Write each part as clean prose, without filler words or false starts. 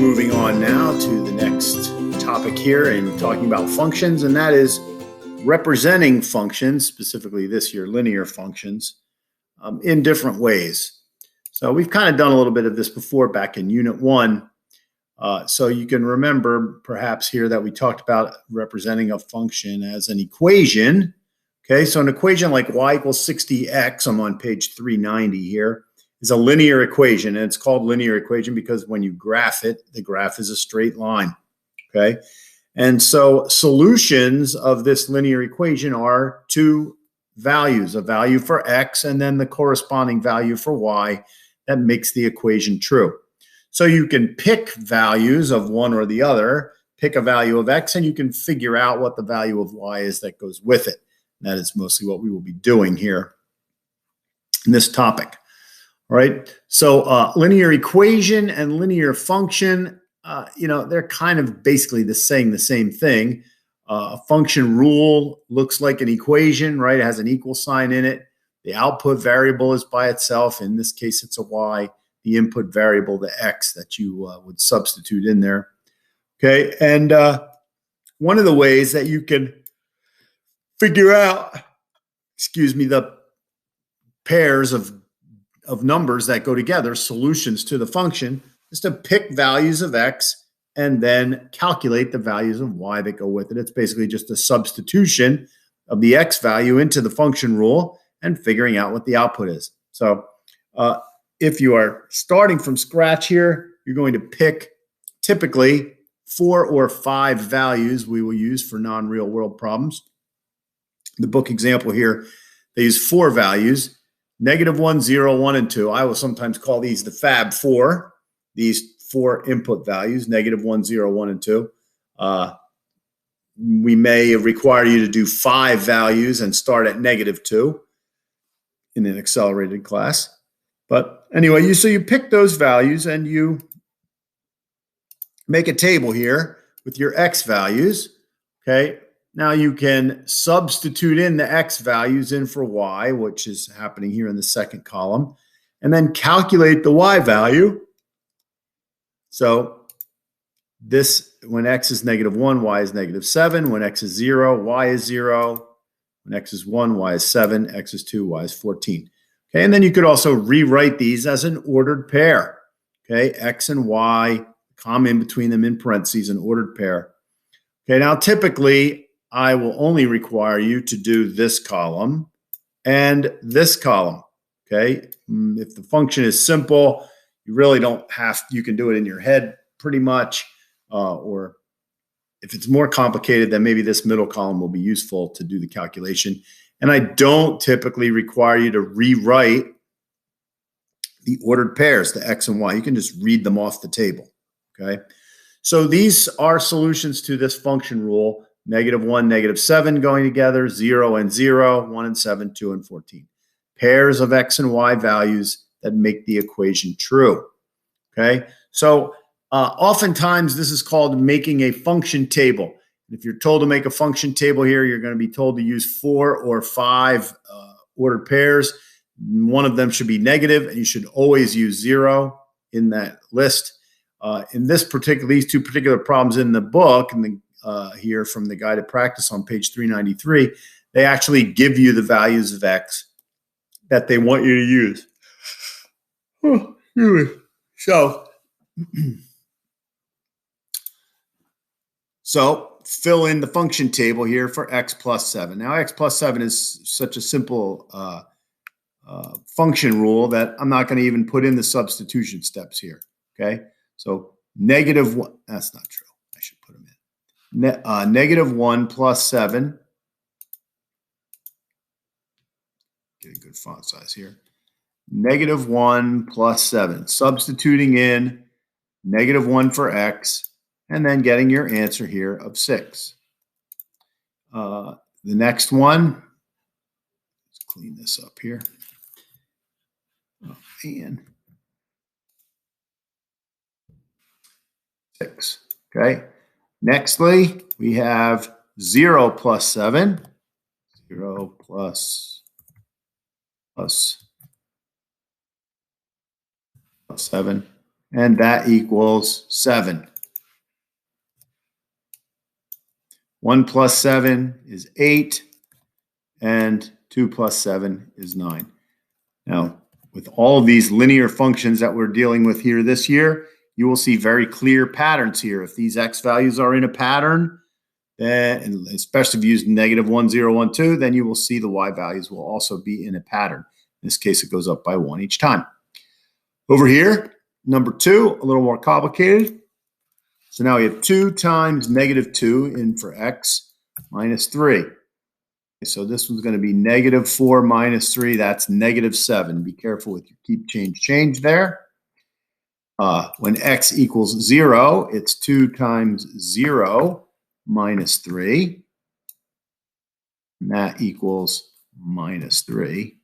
moving on now to the next topic here and talking about functions, and that is representing functions, specifically this year linear functions, in different ways. So we've kind of done a little bit of this before back in Unit 1. So you can remember perhaps here that we talked about representing a function as an equation. Okay, so an equation like y equals 60x, I'm on page 390 here, is a linear equation, and it's called linear equation because when you graph it, the graph is a straight line, okay? And so solutions of this linear equation are two values, a value for x and then the corresponding value for y that makes the equation true. So you can pick values of one or the other, pick a value of x, and you can figure out what the value of y is that goes with it. And that is mostly what we will be doing here in this topic. All right, so linear equation and linear function, they're kind of basically saying the same thing. A function rule looks like an equation, right? It has an equal sign in it. The output variable is by itself. In this case, it's a y. The input variable, the x that you would substitute in there. Okay, and one of the ways that you can figure out, the pairs of numbers that go together, solutions to the function, is to pick values of x and then calculate the values of y that go with it. It's basically just a substitution of the x value into the function rule and figuring out what the output is. So if you are starting from scratch here, you're going to pick typically 4 or 5 values we will use for non-real world problems. The book example here, they use 4 values. -1, 0, 1, and 2. I will sometimes call these the Fab 4, these 4 input values, -1, 0, 1, and 2. We may require you to do 5 values and start at -2 in an accelerated class. But anyway, so you pick those values and you make a table here with your x values, okay? Now you can substitute in the x values in for y, which is happening here in the second column, and then calculate the y value. So this, when x is -1, y is -7. When x is 0, y is 0. When x is 1, y is 7. X is 2, y is 14. Okay, and then you could also rewrite these as an ordered pair. Okay, x and y, comma in between them in parentheses, an ordered pair. Okay, now typically, I will only require you to do this column and this column, okay? If the function is simple, you really don't have, you can do it in your head pretty much, or if it's more complicated, then maybe this middle column will be useful to do the calculation. And I don't typically require you to rewrite the ordered pairs, the x and y. You can just read them off the table, okay? So these are solutions to this function rule. -1, -7 going together, 0 and 0, 1 and 7, 2 and 14. Pairs of x and y values that make the equation true. Okay, so oftentimes this is called making a function table. If you're told to make a function table here, you're going to be told to use 4 or 5 ordered pairs. One of them should be negative, and you should always use 0 in that list. In these two particular problems in the book, and here from the guided practice on page 393, they actually give you the values of x that they want you to use. So fill in the function table here for x plus 7. Now x plus 7 is such a simple function rule that I'm not going to even put in the substitution steps here, okay? So -1, that's not true. I should put them in. -1 plus 7. Get a good font size here. -1 plus 7. Substituting in -1 for x, and then getting your answer here of 6. The next one, let's clean this up here. Oh, man. 6, okay? Nextly, we have 0 plus 7. 0 plus 7. and that equals 7. 1 plus 7 is 8, and 2 plus 7 is 9. Now, with all of these linear functions that we're dealing with here this year, you will see very clear patterns here. If these x values are in a pattern, then, and especially if you use -1, 0, 1, 2, then you will see the y values will also be in a pattern. In this case, it goes up by 1 each time. Over here, number 2, a little more complicated. So now we have 2 times -2 in for x minus 3. So this one's going to be -4 minus 3. That's -7. Be careful with your keep change there. When x equals 0, it's 2 times 0 minus 3. And that equals -3.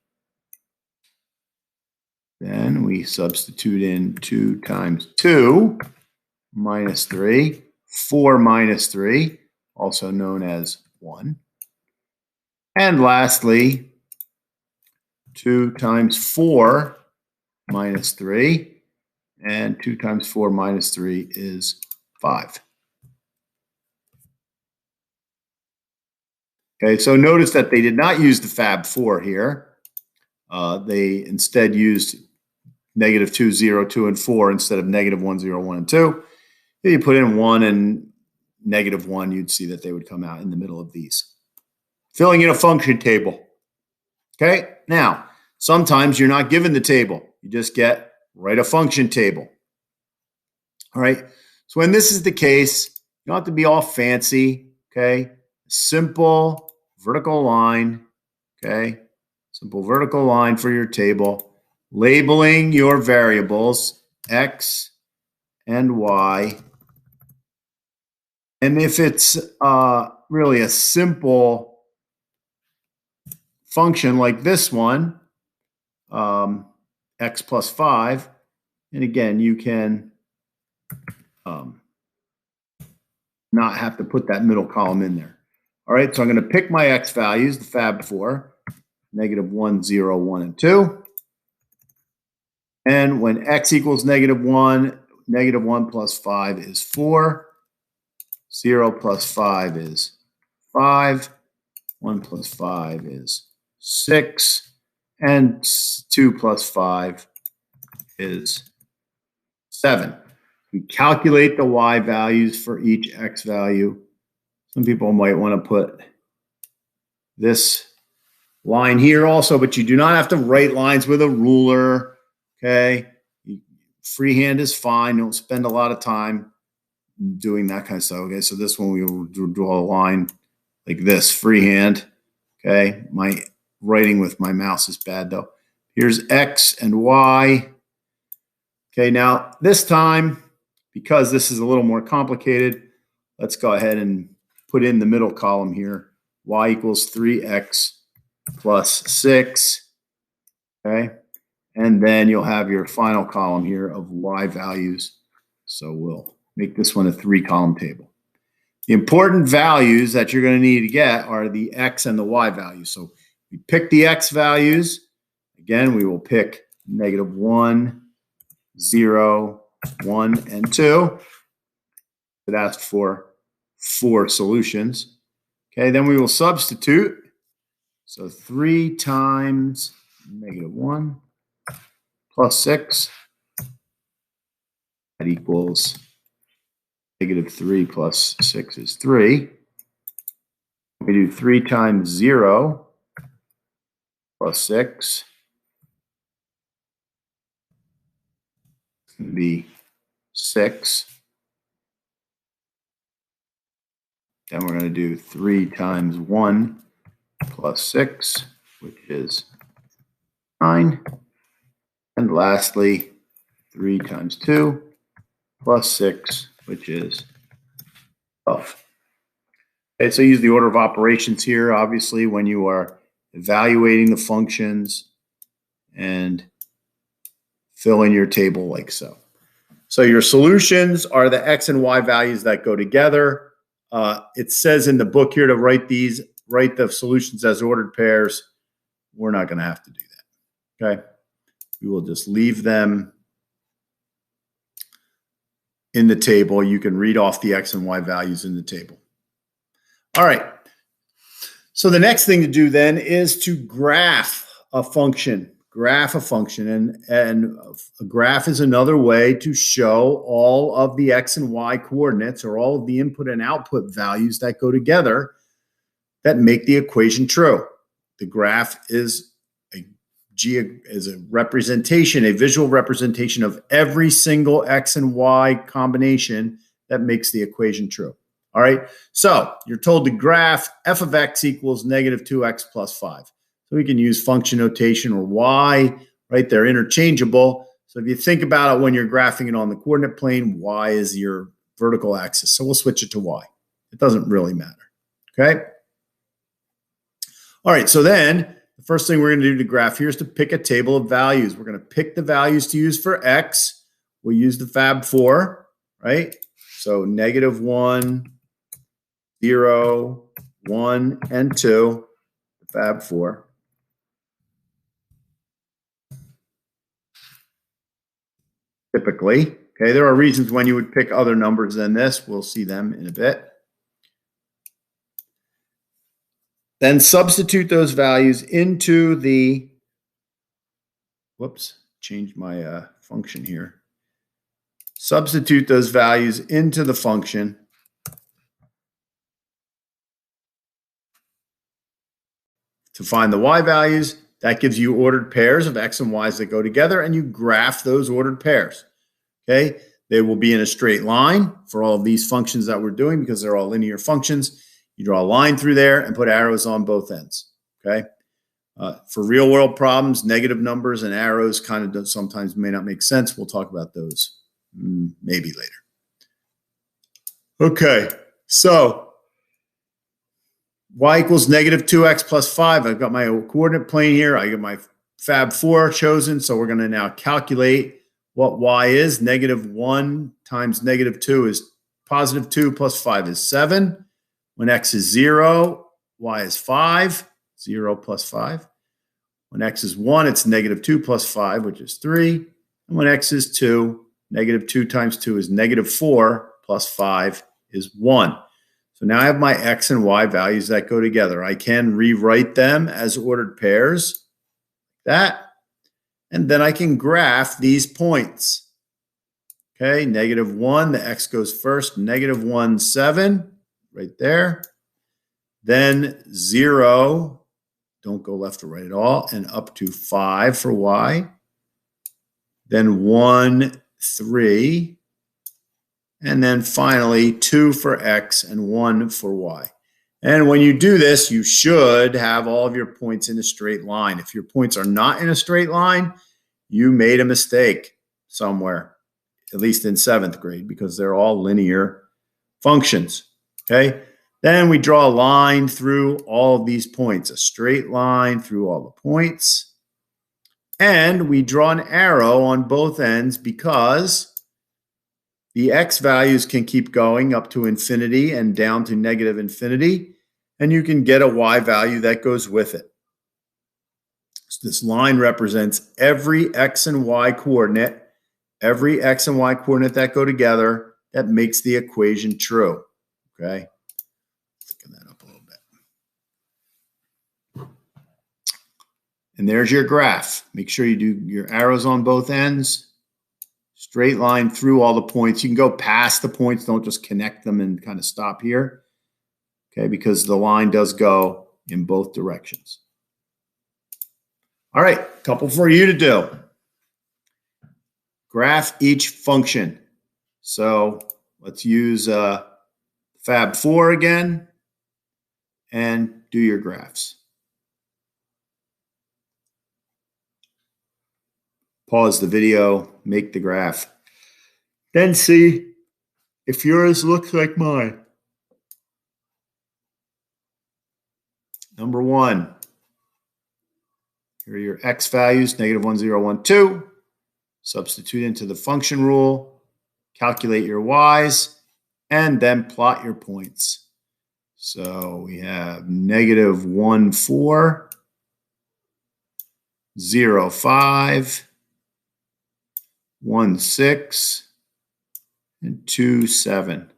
Then we substitute in 2 times 2 minus 3. 4 minus 3, also known as 1. And lastly, 2 times 4 minus 3. And 2 times 4 minus 3 is 5. Okay, so notice that they did not use the fab 4 here. They instead used -2, 0, 2, and 4 instead of -1, 0, 1, and 2. If you put in 1 and -1, you'd see that they would come out in the middle of these. Filling in a function table. Okay, now, sometimes you're not given the table. You just get write a function table. All right, so when this is the case, you don't have to be all fancy, okay? Simple vertical line, okay? Simple vertical line for your table. Labeling your variables, x and y. And if it's really a simple function like this one, x plus 5, and again, you can not have to put that middle column in there. All right, so I'm going to pick my x values, the fab 4, -1, 0, 1, and 2. And when x equals -1, -1 plus 5 is 4. 0 plus 5 is 5. 1 plus 5 is 6. And 2 plus 5 is 7. We calculate the y values for each x value. Some people might want to put this line here also, but you do not have to write lines with a ruler, okay? Freehand is fine. Don't spend a lot of time doing that kind of stuff, okay? So this one we will draw a line like this, freehand, okay? My writing with my mouse is bad, though. Here's x and y. Okay, now this time, because this is a little more complicated, let's go ahead and put in the middle column here. Y equals 3x plus 6, okay? And then you'll have your final column here of y values. So we'll make this one a 3-column table. The important values that you're going to need to get are the x and the y values. So we pick the x values. Again, we will pick -1, 0, 1, and 2. It asked for 4 solutions. Okay, then we will substitute. So 3 times -1 plus 6. That equals -3 plus 6 is 3. We do 3 times 0 plus 6. It's going to be 6. Then we're going to do 3 times 1 plus 6, which is 9. And lastly, 3 times 2 plus 6, which is 12. Okay, so use the order of operations here, obviously, when you are evaluating the functions, and fill in your table like so. So your solutions are the x and y values that go together. It says in the book here to write the solutions as ordered pairs. We're not going to have to do that. Okay, we will just leave them in the table. You can read off the X and Y values in the table. All right. So the next thing to do then is to graph a function. Graph a function. And a graph is another way to show all of the X and Y coordinates, or all of the input and output values that go together that make the equation true. The graph is a representation, a visual representation of every single X and Y combination that makes the equation true. All right, so you're told to graph f of x equals negative 2x plus 5. So we can use function notation or y, right? They're interchangeable. So if you think about it, when you're graphing it on the coordinate plane, y is your vertical axis. So we'll switch it to y. It doesn't really matter, okay? All right, so then the first thing we're going to do to graph here is to pick a table of values. We're going to pick the values to use for x. We'll use the Fab4, right? So negative 1, 0, 1, and 2, Fab4. Typically, okay, there are reasons when you would pick other numbers than this. We'll see them in a bit. Then substitute those values into the, whoops, changed my function here. Substitute those values into the function. To find the y values, that gives you ordered pairs of x and y's that go together, and you graph those ordered pairs. Okay, they will be in a straight line for all of these functions that we're doing because they're all linear functions. You draw a line through there and put arrows on both ends. Okay, for real world problems, negative numbers and arrows kind of sometimes may not make sense. We'll talk about those maybe later. Okay, so y equals negative 2x plus 5. I've got my coordinate plane here. I got my Fab4 chosen. So we're going to now calculate what y is. Negative 1 times negative 2 is positive 2 plus 5 is 7. When x is 0, y is 5. 0 plus 5. When x is 1, it's negative 2 plus 5, which is 3. And when x is 2, negative 2 times 2 is negative 4 plus 5 is 1. So now I have my x and y values that go together. I can rewrite them as ordered pairs, that, and then I can graph these points. Okay, negative 1, the x goes first, negative 1, 7, right there. Then 0, don't go left or right at all, and up to 5 for y. Then 1, 3. And then finally 2 for x and 1 for y. And when you do this, you should have all of your points in a straight line. If your points are not in a straight line, you made a mistake somewhere, at least in 7th grade, because they're all linear functions. Okay? Then we draw a line through all of these points, a straight line through all the points. And we draw an arrow on both ends because the x values can keep going up to infinity and down to negative infinity, and you can get a y value that goes with it. So this line represents every x and y coordinate, every x and y coordinate that go together that makes the equation true. Okay, looking that up a little bit. And there's your graph. Make sure you do your arrows on both ends. Straight line through all the points. You can go past the points. Don't just connect them and kind of stop here. Okay, because the line does go in both directions. All right, a couple for you to do. Graph each function. So let's use Fab4 again and do your graphs. Pause the video, make the graph. Then see if yours looks like mine. Number 1, here are your x values, negative 1, 0, 1, 2. Substitute into the function rule, calculate your y's, and then plot your points. So we have negative 1, 4, 0, 5, 1, 6, and 2, 7.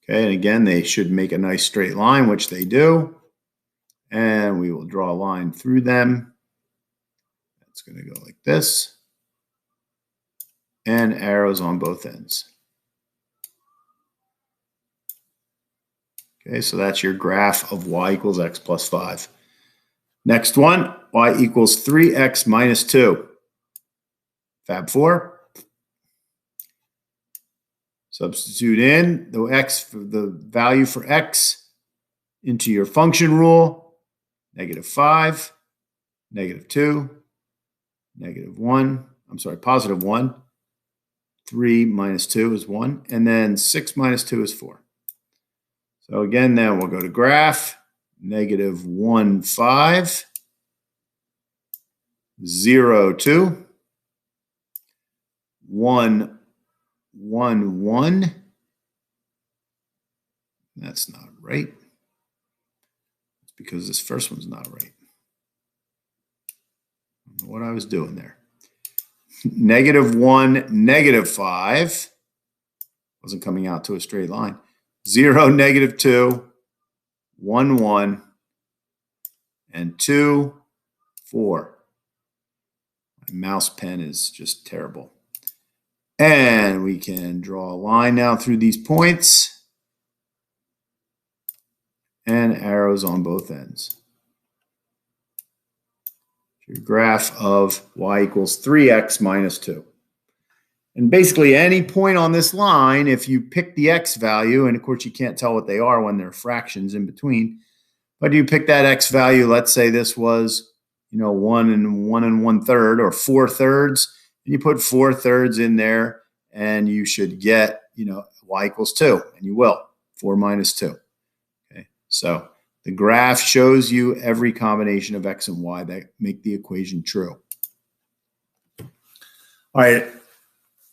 Okay, and again, they should make a nice straight line, which they do. And we will draw a line through them. It's going to go like this. And arrows on both ends. Okay, so that's your graph of y equals x plus 5. Next one, y equals 3x minus 2. Fab 4. Substitute in the value for x into your function rule. -5, -2, -1. I'm sorry, +1. 3 minus 2 is 1. And then 6 minus 2 is 4. So again, then we'll go to graph. -1, 5. 0, 2. 1, 1, 1. That's not right. It's because this first one's not right. I don't know what I was doing there. -1, -5. Wasn't coming out to a straight line. 0, -2. 1, 1. And 2, 4. My mouse pen is just terrible. And we can draw a line now through these points. And arrows on both ends. Your graph of y equals 3x minus 2. And basically any point on this line, if you pick the x value, and of course you can't tell what they are when there are fractions in between, but you pick that x value, let's say this was, 1 and 1/3 or 4/3, and you put 4/3 in there, and you should get, y equals 2, and you will, 4 minus 2. Okay, so the graph shows you every combination of x and y that make the equation true. All right,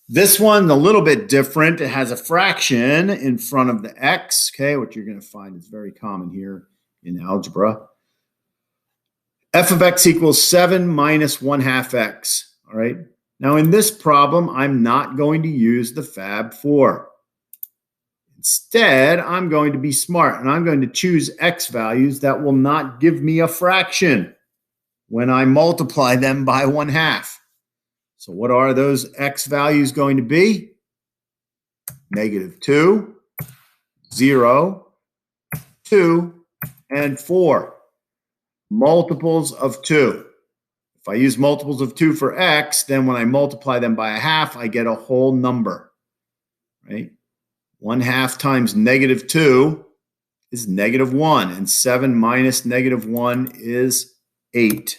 this one a little bit different. It has a fraction in front of the x, okay, which you're going to find is very common here in algebra. F of x equals 7 minus 1/2 x, all right? Now in this problem, I'm not going to use the Fab 4. Instead, I'm going to be smart, and I'm going to choose x values that will not give me a fraction when I multiply them by 1/2. So what are those x values going to be? -2, 0, 2, and 4. Multiples of 2. If I use multiples of 2 for x, then when I multiply them by 1/2, I get a whole number, right? 1/2 times -2 is -1, and 7 minus -1 is 8.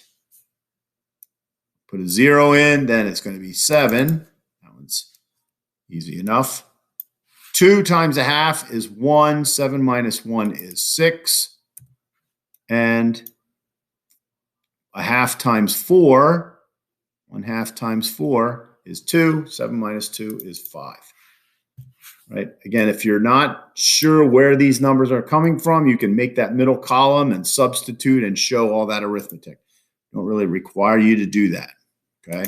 Put a 0 in, then it's going to be 7. That one's easy enough. 2 times 1/2 is 1. 7 minus 1 is 6. And 1/2 times 4, 1/2 times 4 is 2. 7 minus 2 is 5. Right? Again, if you're not sure where these numbers are coming from, you can make that middle column and substitute and show all that arithmetic. Don't really require you to do that. Okay?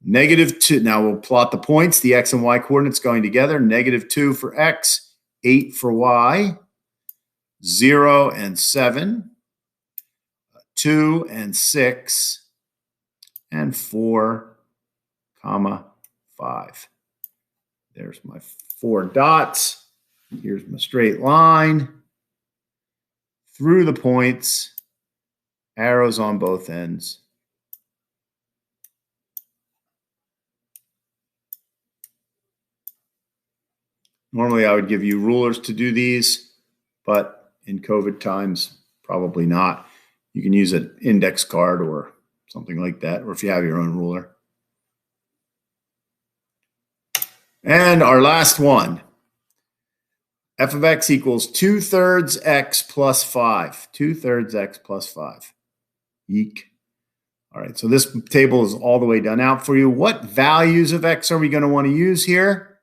-2. Now we'll plot the points, the x and y coordinates going together. -2 for x, 8 for y, 0 and 7. 2 and 6, and 4, 5. There's my 4 dots. Here's my straight line. Through the points, arrows on both ends. Normally I would give you rulers to do these, but in COVID times, probably not. You can use an index card or something like that, or if you have your own ruler. And our last one, f of x equals 2/3 x plus 5. 2/3 x plus 5. Eek. All right, so this table is all the way done out for you. What values of x are we going to want to use here?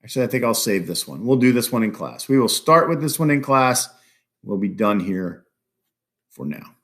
Actually, I think I'll save this one. We'll do this one in class. We will start with this one in class. We'll be done here for now.